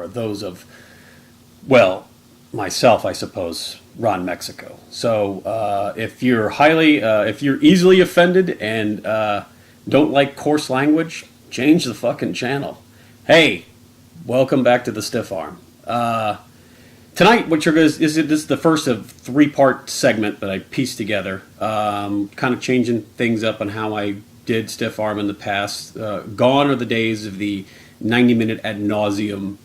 are those of, well, myself, I suppose, Ron Mexico. So if you're easily offended and don't like coarse language, change the fucking channel. Hey, welcome back to the Stiff Arm. Tonight, what you're going to this is the first of three-part segment that I pieced together, kind of changing things up on how I did Stiff Arm in the past. Gone are the days of the 90-minute ad nauseum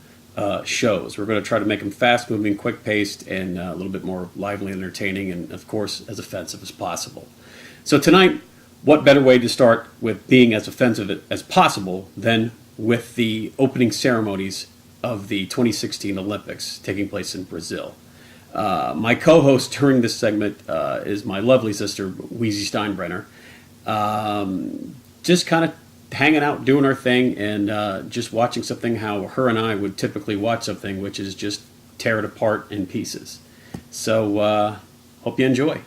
shows. We're going to try to make them fast-moving, quick-paced, and a little bit more lively and entertaining, and of course, as offensive as possible. So tonight, what better way to start with being as offensive as possible than with the opening ceremonies of the 2016 Olympics taking place in Brazil. My co-host during this segment is my lovely sister, Weezie Steinbrenner. Just kind of hanging out, doing our thing, and just watching something how her and I would typically watch something, which is just tear it apart in pieces. So, hope you enjoy.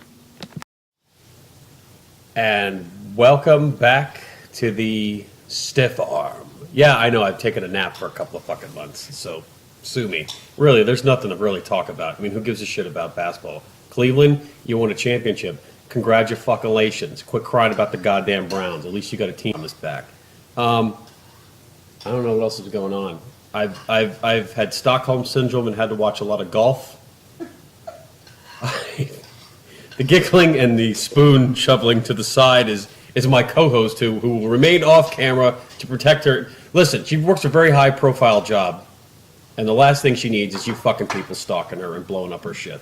And welcome back to the Stiff Arm. Yeah, I know, I've taken a nap for a couple of fucking months, so sue me. Really, there's nothing to really talk about. I mean, who gives a shit about basketball? Cleveland, you won a championship. Congratulations. Quit crying about the goddamn Browns. At least you got a team on this back. I don't know what else is going on. I've had Stockholm Syndrome and had to watch a lot of golf. The giggling and the spoon shoveling to the side is my co-host who will remain off camera to protect her. Listen, she works a very high-profile job, and the last thing she needs is you fucking people stalking her and blowing up her shit.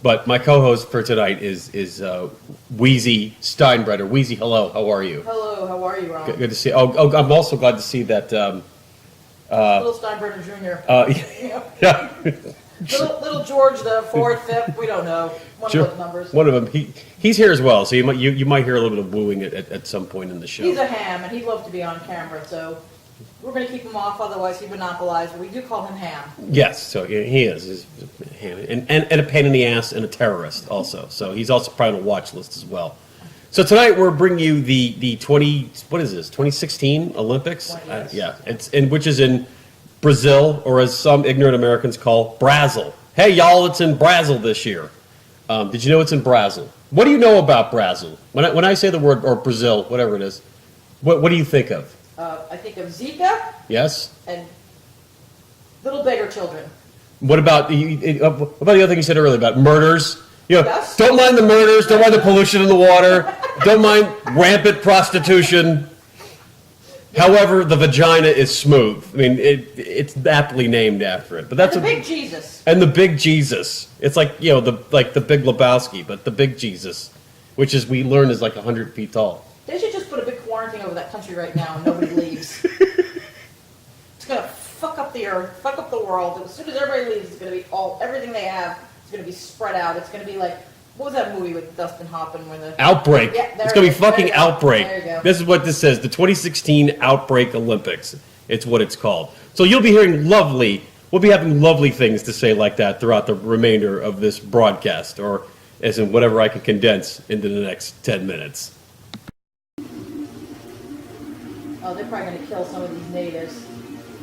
But my co-host for tonight is Weezie Steinbrenner. Weezie, hello, how are you? Hello, how are you, Ron? Good to see you. Oh, I'm also glad to see that... Little Steinbrenner Jr. Yeah. little George the fourth, fifth, we don't know. One of those numbers. One of them. He's here as well, so you might hear a little bit of wooing at some point in the show. He's a ham, and he'd love to be on camera, so we're going to keep him off, otherwise he monopolizes. We do call him ham. Yes, so he is. He's a ham. And a pain in the ass and a terrorist also. So he's also probably on a watch list as well. So tonight we're bringing you the 2016 Olympics? Yeah, which is in Brazil, or as some ignorant Americans call, Brazil. Hey, y'all, it's in Brazil this year. Did you know it's in Brazil? What do you know about Brazil? When I say the word, or Brazil, whatever it is, what do you think of? I think of Zika. Yes. And little beggar children. What about the other thing you said earlier about murders? Yes. Don't mind the murders, don't mind the pollution in the water, don't mind rampant prostitution. However, the vagina is smooth. I mean, it's aptly named after it. But that's and the big Jesus. And the big Jesus. It's like, the Big Lebowski, but the big Jesus, which is we learned is like 100 feet tall. They should just put a big quarantine over that country right now and nobody leaves. It's going to fuck up the earth, fuck up the world. As soon as everybody leaves, it's going to be everything they have is going to be spread out. It's going to be like, what was that movie with Dustin Hoffman? Outbreak. Yeah, it's going to be fucking Outbreak. There you go. This is what this says, the 2016 Outbreak Olympics. It's what it's called. So we'll be having lovely things to say like that throughout the remainder of this broadcast, or as in whatever I can condense into the next 10 minutes. Oh, they're probably going to kill some of these natives.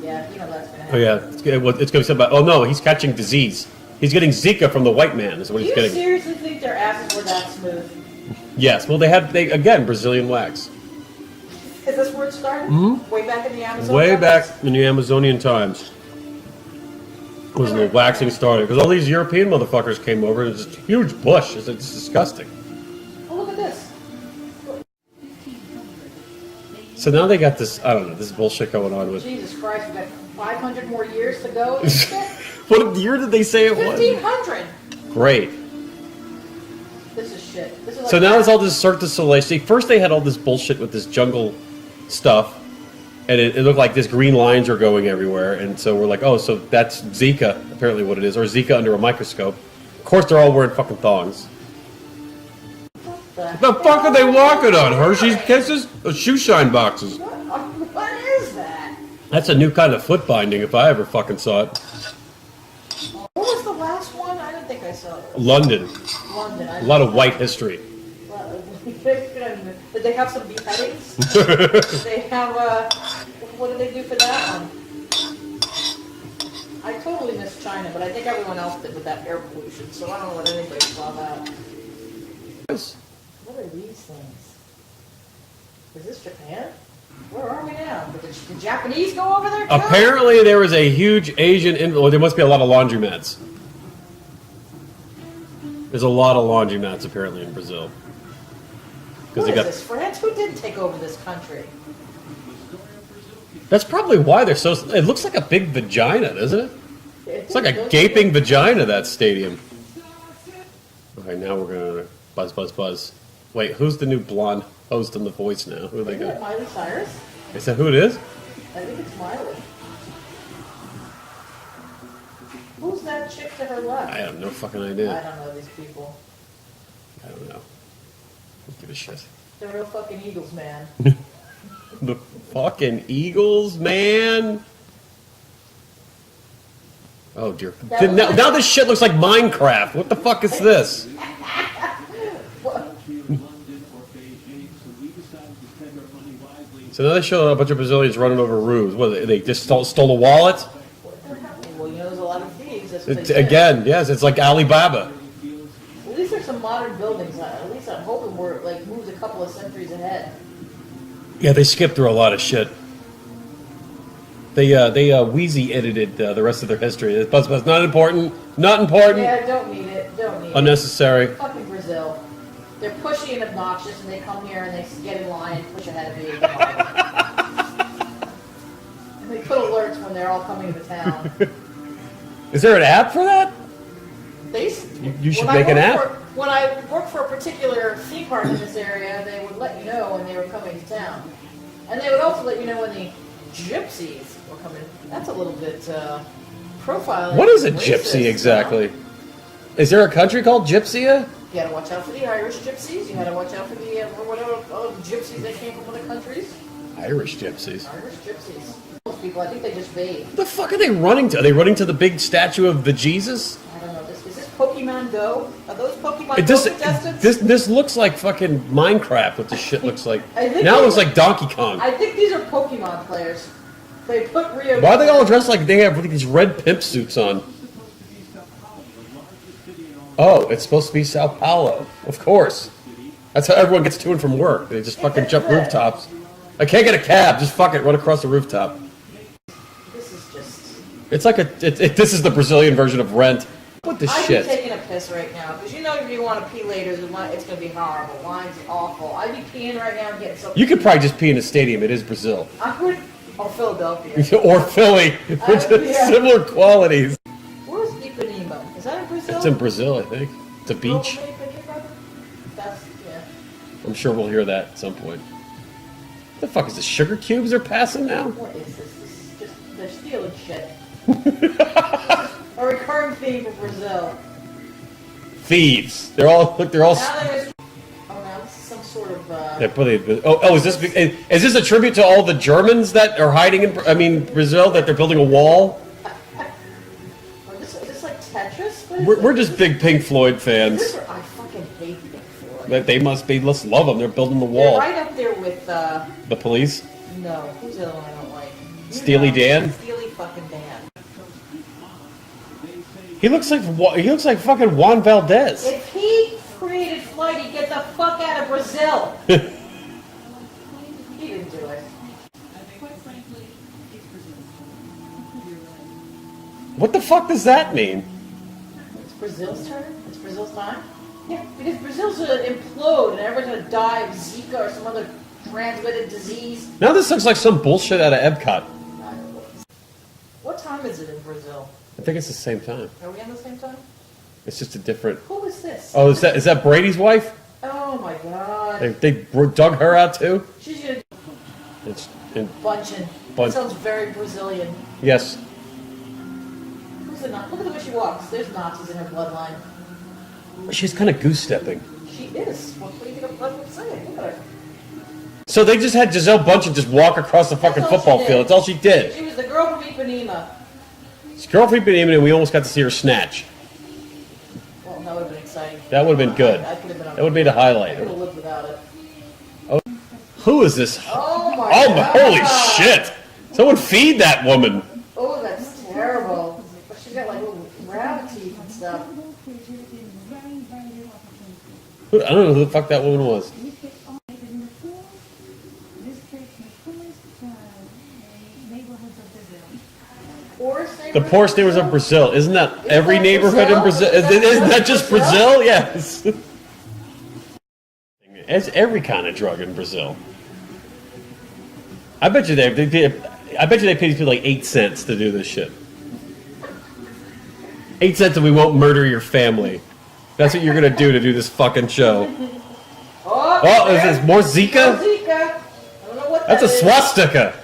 Yeah, you know that's going to happen. Oh, yeah. It's going to be something about, oh, no, he's catching disease. He's getting Zika from the white man, is what he's getting. Do you seriously think their asses were that smooth? Yes. Well, again, Brazilian wax. Is this where it started? Mm-hmm. Way back in the Amazon? Way back in the Amazonian times was when the waxing started. Because all these European motherfuckers came over, and it's this huge bush. It's disgusting. Oh, look at this. So now they got this, I don't know, this bullshit going on with... Jesus Christ, we've got 500 more years to go. What year did they say it was? 1500. Great. This is shit. This is like So now there's all this Cirque du Soleil. See, first they had all this bullshit with this jungle stuff, and it looked like these green lines are going everywhere, and so we're like, oh, so that's Zika, apparently what it is, or Zika under a microscope. Of course they're all wearing fucking thongs. What the fuck are they walking on? Hershey's Kisses? Or shoe shine boxes? What is that? That's a new kind of foot binding if I ever fucking saw it. What was the last one? I didn't think I saw it. London. London. A lot of white history. Did they have some beheadings? Did they have, what did they do for that one? China, but I think everyone else did with that air pollution, so I don't know what anybody saw that. What are these things? Is this Japan? Where are we now? Did the Japanese go over there too? Apparently there was a huge Asian well, there must be a lot of laundromats. There's a lot of laundromats apparently in Brazil. What is this, France? Who did take over this country? That's probably why they're so... It looks like a big vagina, doesn't it? It's like a gaping vagina, that stadium. Okay, now we're going to buzz, buzz, buzz. Wait, who's the new blonde host on The Voice now? Who are they Isn't got? it Miley Cyrus? Is that who it is? I think it's Miley. Who's that chick to her left? I have no fucking I idea. don't know these people. I don't know. Don't give a shit. They're real fucking Eagles, man. The fucking Eagles, man. Oh dear. Now this shit looks like Minecraft. What the fuck is this? So now they show a bunch of Brazilians running over roofs. What, they just stole a wallet? Well, you know, there's a lot of thieves. That's what they say. Again, yes, it's like Alibaba. At least there's some modern buildings. At least I'm hoping we're like moved a couple of centuries ahead. Yeah, they skipped through a lot of shit. They Weezie edited the rest of their history. It's not important. Not important. Yeah, don't need it. Don't need Unnecessary. it. Fucking Brazil. They're pushy and obnoxious, and they come here and they get in line and push ahead of you. And they put alerts when they're all coming to town. Is there an app for that? You should make an app. When I worked for a particular theme park in this area, they would let you know when they were coming to town. And they would also let you know when the gypsies were coming. That's a little bit profiling. What is a racist, gypsy exactly? Is there a country called Gypsia? You gotta watch out for the Irish gypsies. You gotta watch out for the whatever gypsies that came from other countries. Irish gypsies. Irish gypsies. Most people, I think they just bathe. What the fuck are they running to? Are they running to the big statue of the Jesus? I don't know. Is this Pokemon Go? Are those Pokemon Go contestants? This looks like fucking Minecraft. What this shit looks like. I think Now it looks like Donkey Kong. I think these are Pokemon players. They put Rio. Why are they all dressed like they have these red pimp suits on? Oh, it's supposed to be Sao Paulo. Of course. That's how everyone gets to and from work. They just fucking jump rooftops. I can't get a cab. Just fuck it. Run across the rooftop. This is just. It's like this is the Brazilian version of Rent. What the I'd shit? be taking a piss right now because you know if you want to pee later, it's gonna be horrible. Line's awful. I'd be peeing right now and getting so. You could probably just pee in a stadium. It is Brazil. I would. Or Philadelphia. Or Philly, which is similar qualities. Where's Ipanema? Is that in Brazil? It's in Brazil, I think. It's a beach. That's, yeah. I'm sure we'll hear that at some point. What the fuck is this? Sugar cubes they're passing now? What is this? This is just, they're stealing shit. A recurring theme for Brazil. Thieves. They're all. Now there's. Oh, now this is some sort of. Is this a tribute to all the Germans that are hiding in? Brazil, that they're building a wall. Is this like Tetris? We're just big Pink Floyd fans. I fucking hate Pink Floyd. But they must be. Let's love them. They're building the wall. They're right up there with. The Police. No, who's the other one I don't like? Steely Dan. Steely fucking Dan. He looks like fucking Juan Valdez. If he created flight, he'd get the fuck out of Brazil. He didn't do it. What the fuck does that mean? It's Brazil's turn? It's Brazil's time? Yeah, because Brazil's gonna implode and everyone's gonna die of Zika or some other transmitted disease. Now this looks like some bullshit out of Epcot. What time is it in Brazil? I think it's the same time. Are we on the same time? It's just a different. Who is this? Oh, is that Brady's wife? Oh my god. They dug her out too. She's gonna It's bunching. Bunch. Sounds very Brazilian. Yes. Who's the Nazi? Look at the way she walks. There's Nazis in her bloodline. She's kind of goose stepping. She is. What do you think of blood saying? Look at her. So they just had Giselle Bundchen just walk across the fucking That's all football she did. field. That's all she did. She was the girl from Ipanema. She's girlfriend been and we almost got to see her snatch. Well, that would have been exciting. That would have been good. I could have been. That would have made a highlight. I could have lived without it. Who is this? Oh my Oh my! god! Holy shit! Someone feed that woman. Oh, that's terrible. But she's got like little stuff. I don't know who the fuck that woman was. The poorest neighborhoods of Brazil. Isn't that every neighborhood in Brazil? Isn't that just Brazil? Yes. It's every kind of drug in Brazil. I bet you they pay these people like 8 cents to do this shit. 8 cents and we won't murder your family. That's what you're gonna do to do this fucking show. Oh, is this more Zika? Zika. I don't know what That's a swastika.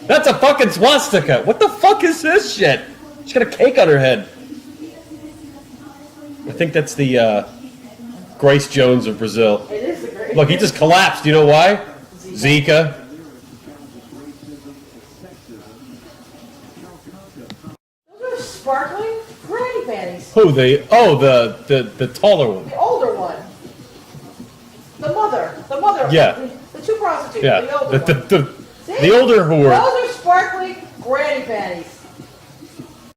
That's a fucking swastika. What the fuck is this shit? She's got a cake on her head. I think that's the Grace Jones of Brazil. It is the great. Look, he just collapsed. Do you know why? Zika. Those are sparkling granny panties. Who? The taller one. The older one. The mother. Yeah. The two prostitutes. Yeah. The older one. The older whore. Those are sparkling granny panties.